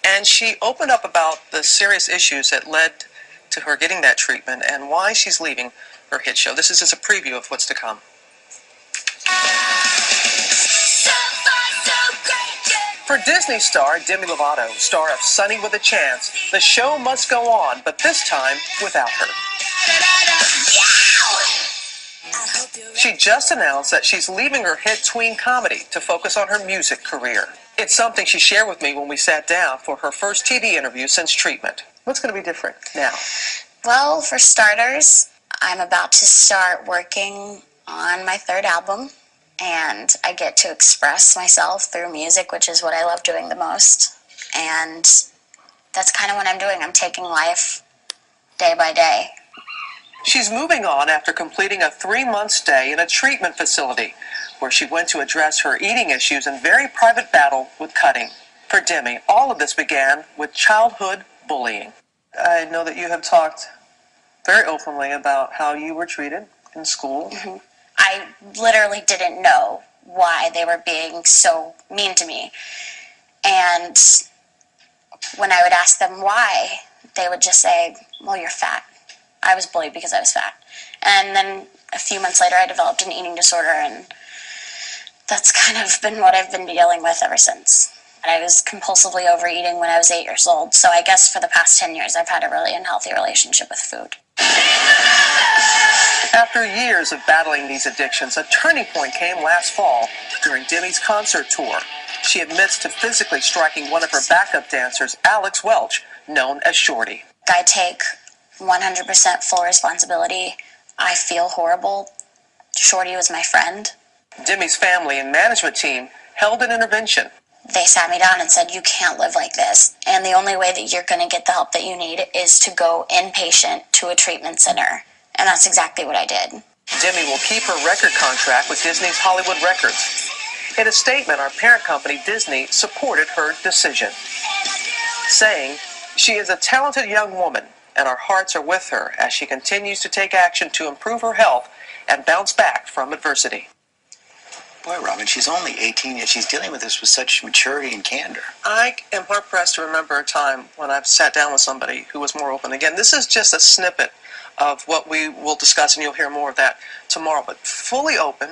And she opened up about the serious issues that led to her getting that treatment and why she's leaving her hit show. This is just a preview of what's to come. For Disney star Demi Lovato, star of Sunny with a Chance, the show must go on, but this time without her. She just announced that she's leaving her hit tween comedy to focus on her music career. It's something she shared with me when we sat down for her first TV interview since treatment. What's going to be different now? Well, for starters, I'm about to start working on my third album, and I get to express myself through music, which is what I love doing the most. And that's kind of what I'm doing. I'm taking life day by day. She's moving on after completing a 3-month stay in a treatment facility where she went to address her eating issues and very private battle with cutting. For Demi, all of this began with childhood bullying. I know that you have talked very openly about how you were treated in school. Mm-hmm. I literally didn't know why they were being so mean to me. And when I would ask them why, they would just say, well, you're fat. I was bullied because I was fat. And then a few months later, I developed an eating disorder, and that's kind of been what I've been dealing with ever since. I was compulsively overeating when I was 8 years old, so I guess for the past 10 years, I've had a really unhealthy relationship with food. After years of battling these addictions, a turning point came last fall during Demi's concert tour. She admits to physically striking one of her backup dancers, Alex Welch, known as Shorty. I take 100% full responsibility. I feel horrible. Shorty was my friend. Demi's family and management team held an intervention. They sat me down and said, you can't live like this. And the only way that you're going to get the help that you need is to go inpatient to a treatment center. And that's exactly what I did. Demi will keep her record contract with Disney's Hollywood Records. In a statement, our parent company, Disney, supported her decision, saying, she is a talented young woman, and our hearts are with her as she continues to take action to improve her health and bounce back from adversity. Boy, Robin, she's only 18, yet she's dealing with this with such maturity and candor. I am hard-pressed to remember a time when I've sat down with somebody who was more open. Again, this is just a snippet of what we will discuss, and you'll hear more of that tomorrow, but fully open,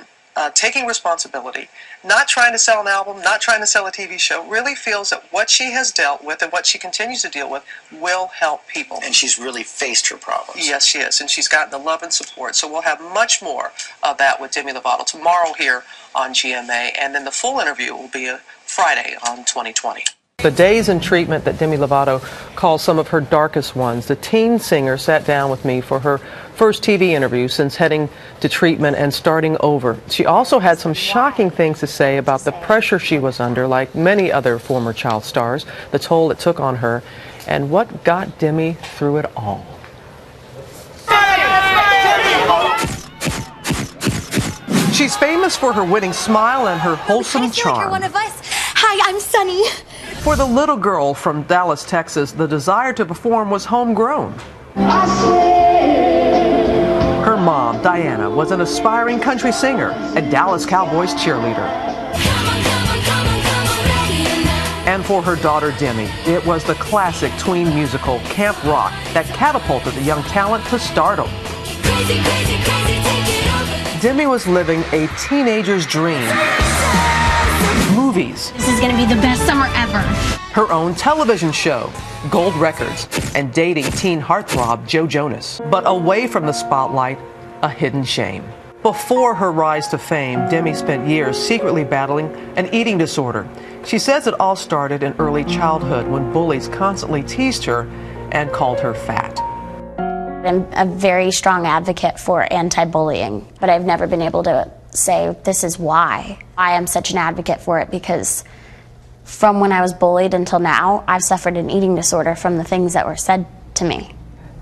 taking responsibility, not trying to sell an album, not trying to sell a TV show, really feels that what she has dealt with and what she continues to deal with will help people. And she's really faced her problems. Yes, she is, and she's gotten the love and support. So we'll have much more of that with Demi Lovato tomorrow here on GMA, and then the full interview will be Friday on 2020. The days in treatment that Demi Lovato calls some of her darkest ones. The teen singer sat down with me for her first TV interview since heading to treatment and starting over. She also had some shocking things to say about the pressure she was under, like many other former child stars, the toll it took on her, and what got Demi through it all. She's famous for her winning smile and her wholesome charm. Like you're one of us. Hi, I'm Sunny. For the little girl from Dallas, Texas, the desire to perform was homegrown. Her mom, Diana, was an aspiring country singer, a Dallas Cowboys cheerleader. And for her daughter, Demi, it was the classic tween musical, Camp Rock, that catapulted the young talent to stardom. Demi was living a teenager's dream. Movies. This is going to be the best summer ever. Her own television show, Gold Records, and dating teen heartthrob Joe Jonas. But away from the spotlight, a hidden shame. Before her rise to fame, Demi spent years secretly battling an eating disorder. She says it all started in early childhood when bullies constantly teased her and called her fat. I'm a very strong advocate for anti-bullying, but I've never been able to say this is why. I am such an advocate for it because from when I was bullied until now, I've suffered an eating disorder from the things that were said to me.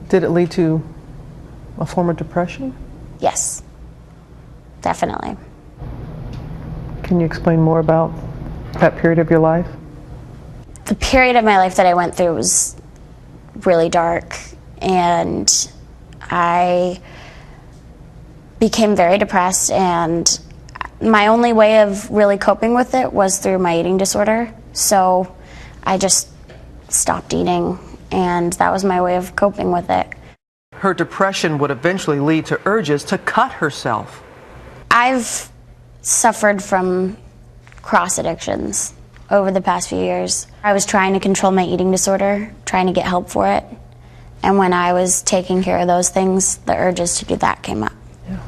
Did it lead to a form of depression? Yes, definitely. Can you explain more about that period of your life? The period of my life that I went through was really dark, and I became very depressed, and my only way of really coping with it was through my eating disorder. So I just stopped eating, and that was my way of coping with it. Her depression would eventually lead to urges to cut herself. I've suffered from cross addictions over the past few years. I was trying to control my eating disorder, trying to get help for it. And when I was taking care of those things, the urges to do that came up. Yeah.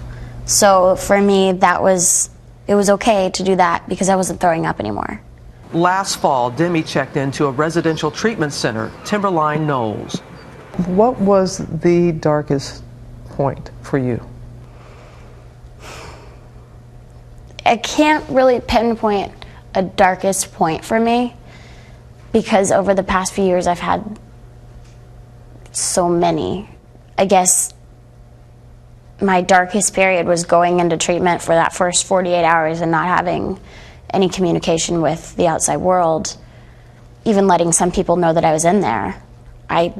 So for me, it was okay to do that because I wasn't throwing up anymore. Last fall, Demi checked into a residential treatment center, Timberline Knolls. What was the darkest point for you? I can't really pinpoint a darkest point for me because over the past few years I've had so many. I guess my darkest period was going into treatment for that first 48 hours and not having any communication with the outside world, even letting some people know that I was in there. I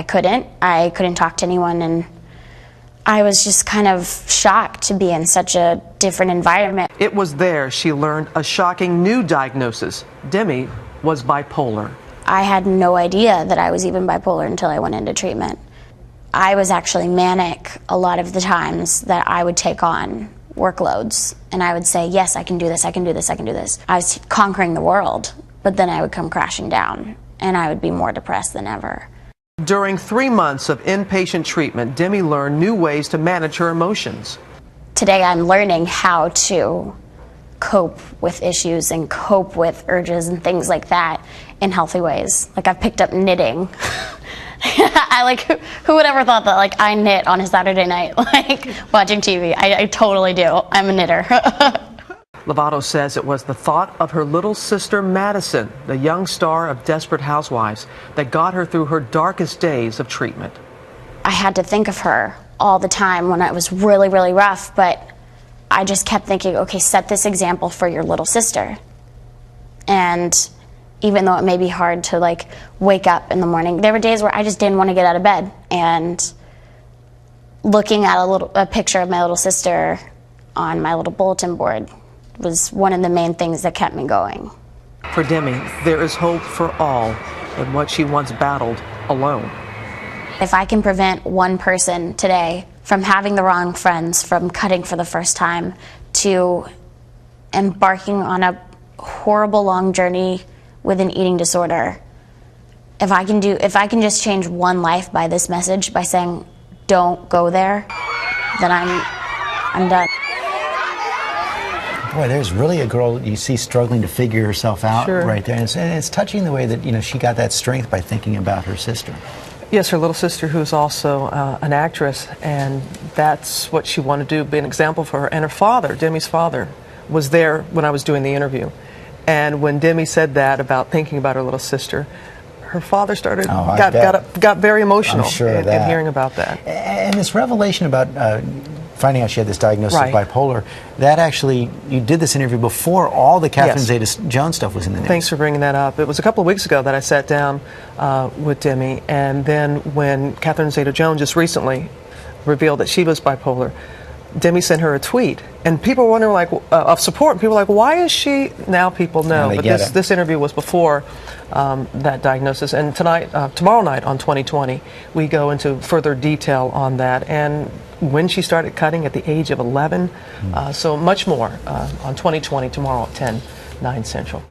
couldn't talk to anyone, and I was just kind of shocked to be in such a different environment. It was there she learned a shocking new diagnosis. Demi was bipolar. I had no idea that I was even bipolar until I went into treatment. I was actually manic a lot of the times that I would take on workloads, and I would say, yes, I can do this, I can do this, I can do this. I was conquering the world, but then I would come crashing down, and I would be more depressed than ever. During 3 months of inpatient treatment, Demi learned new ways to manage her emotions. Today I'm learning how to cope with issues and cope with urges and things like that in healthy ways. Like I've picked up knitting. Who would ever thought that I knit on a Saturday night, watching TV? I totally do. I'm a knitter. Lovato says it was the thought of her little sister Madison, the young star of Desperate Housewives, that got her through her darkest days of treatment. I had to think of her all the time when it was really, really rough, but I just kept thinking, okay, set this example for your little sister. And even though it may be hard to wake up in the morning, there were days where I just didn't want to get out of bed, and looking at a picture of my little sister on my little bulletin board was one of the main things that kept me going. For Demi, there is hope for all in what she once battled alone. If I can prevent one person today from having the wrong friends, from cutting for the first time, to embarking on a horrible long journey with an eating disorder, if I can just change one life by this message, by saying don't go there, then I'm done. Boy, there's really a girl you see struggling to figure herself out. Sure. Right there. And it's touching the way that she got that strength by thinking about her sister. Yes, her little sister, who's also an actress, and that's what she wanted to do, be an example for her. And her father, Demi's father, was there when I was doing the interview. And when Demi said that about thinking about her little sister, her father got very emotional in hearing about that. And this revelation about finding out she had this diagnosis of bipolar, that actually, you did this interview before all the Catherine Zeta-Jones stuff was in the news. Thanks for bringing that up. It was a couple of weeks ago that I sat down with Demi, and then when Catherine Zeta-Jones just recently revealed that she was bipolar, Demi sent her a tweet, and people were wondering, of support. People were like, why is she? Now people know. But this interview was before that diagnosis. And tomorrow night on 2020, we go into further detail on that, and when she started cutting at the age of 11. So much more on 2020 tomorrow at 10, 9 Central.